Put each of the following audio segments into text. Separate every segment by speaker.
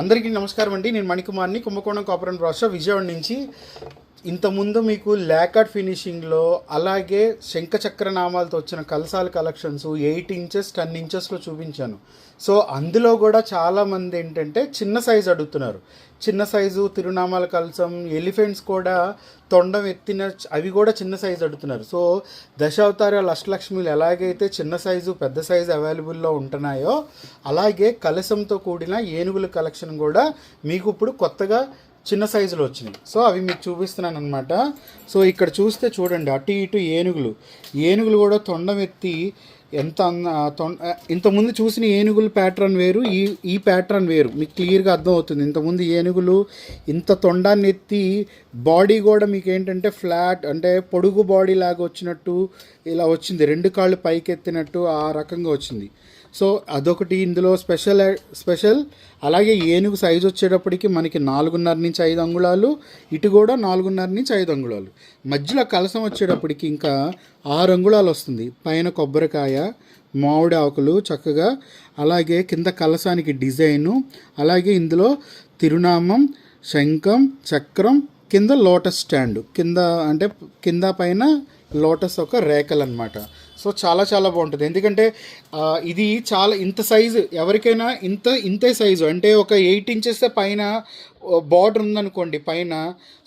Speaker 1: అందరికీ నమస్కారం అండి. నేను మణికుమార్ని, కుంభకోణం కాపర్ అండ్ బ్రాస్ విజయవాడ నుంచి. ఇంతకుముందు మీకు లాకర్డ్ ఫినిషింగ్లో అలాగే శంఖచక్ర నామాలతో వచ్చిన కలసాల కలెక్షన్స్ 8 ఇంచెస్ 10 ఇంచెస్లో చూపించాను. సో అందులో కూడా చాలామంది ఏంటంటే చిన్న సైజు అడుగుతున్నారు. చిన్న సైజు తిరునామాల కలసం, ఎలిఫెంట్స్ కూడా తొండం ఎత్తిన అవి కూడా చిన్న సైజు అడుగుతున్నారు. సో దశావతారాలు అష్టలక్ష్మిలు ఎలాగైతే చిన్న సైజు పెద్ద సైజు అవైలబుల్లో ఉంటున్నాయో అలాగే కలసంతో కూడిన ఏనుగుల కలెక్షన్ కూడా మీకు ఇప్పుడు కొత్తగా చిన్న సైజులో వచ్చినాయి. సో అవి మీకు చూపిస్తున్నాను అనమాట. సో ఇక్కడ చూస్తే చూడండి, అటు ఇటు ఏనుగులు కూడా తొండం ఎత్తి ఎంత ఇంతకుముందు చూసిన ఏనుగుల ప్యాటర్న్ వేరు, ఈ ప్యాటర్న్ వేరు. మీకు క్లియర్గా అర్థమవుతుంది. ఇంతకుముందు ఏనుగులు ఇంత తొండాన్ని ఎత్తి బాడీ కూడా మీకు ఏంటంటే ఫ్లాట్ అంటే పొడుగు బాడీ లాగా వచ్చినట్టు ఇలా వచ్చింది, 2 కాళ్ళు పైకి ఎత్తినట్టు ఆ రకంగా వచ్చింది. సో అదొకటి ఇందులో స్పెషల్. అలాగే ఏనుగు సైజు వచ్చేటప్పటికి మనకి 4.5 నుంచి 5 అంగుళాలు, ఇటు కూడా 4.5 నుంచి 5 అంగుళాలు. మధ్యలో కలసం వచ్చేటప్పటికి ఇంకా 6 అంగుళాలు వస్తుంది. పైన కొబ్బరికాయ, మామిడి ఆకులు చక్కగా, అలాగే కింద కలసానికి డిజైను, అలాగే ఇందులో తిరునామం, శంఖం, చక్రం, కింద లోటస్ స్టాండ్, కింద పైన లోటస్ ఒక రేకలు అనమాట. సో చాలా చాలా బాగుంటుంది. ఎందుకంటే ఇది చాలా ఇంత సైజు ఎవరికైనా ఇంతే సైజు అంటే ఒక 8 ఇంచెస్ పైన బార్డర్ ఉందనుకోండి పైన.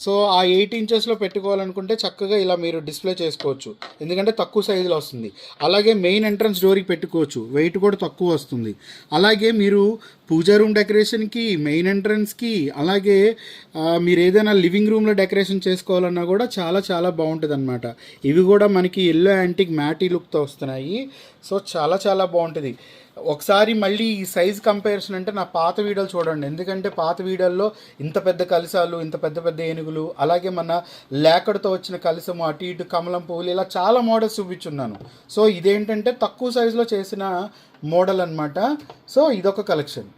Speaker 1: సో ఆ 8 ఇంచెస్లో పెట్టుకోవాలనుకుంటే చక్కగా ఇలా మీరు డిస్ప్లే చేసుకోవచ్చు, ఎందుకంటే తక్కువ సైజులో వస్తుంది. అలాగే మెయిన్ ఎంట్రన్స్ డోర్కి పెట్టుకోవచ్చు, వెయిట్ కూడా తక్కువ వస్తుంది. అలాగే మీరు పూజా రూమ్ డెకరేషన్కి, మెయిన్ ఎంట్రన్స్కి, అలాగే మీరు ఏదైనా లివింగ్ రూమ్లో డెకరేషన్ చేసుకోవాలన్నా కూడా చాలా చాలా బాగుంటుంది అనమాట. ఇవి కూడా మనకి ఎల్లో యాంటిక్ మ్యాటీ లుక్తో వస్తున్నాయి. సో చాలా చాలా బాగుంటుంది. ఒకసారి మళ్ళీ ఈ సైజ్ కంపారిజన్ అంటే నా పాత వీడియోలు చూడండి, ఎందుకంటే పాత వీడియోల్లో ఇంత పెద్ద కలసాలు, ఇంత పెద్ద పెద్ద ఏనుగులు, అలాగే మన లేకడతో వచ్చిన కలసము, అటు ఇటు కమలం పువ్వులు, ఇలా చాలా మోడల్స్ చూపించున్నాను. సో ఇదేంటంటే తక్కువ సైజులో చేసిన మోడల్ అనమాట. సో ఇదొక కలెక్షన్.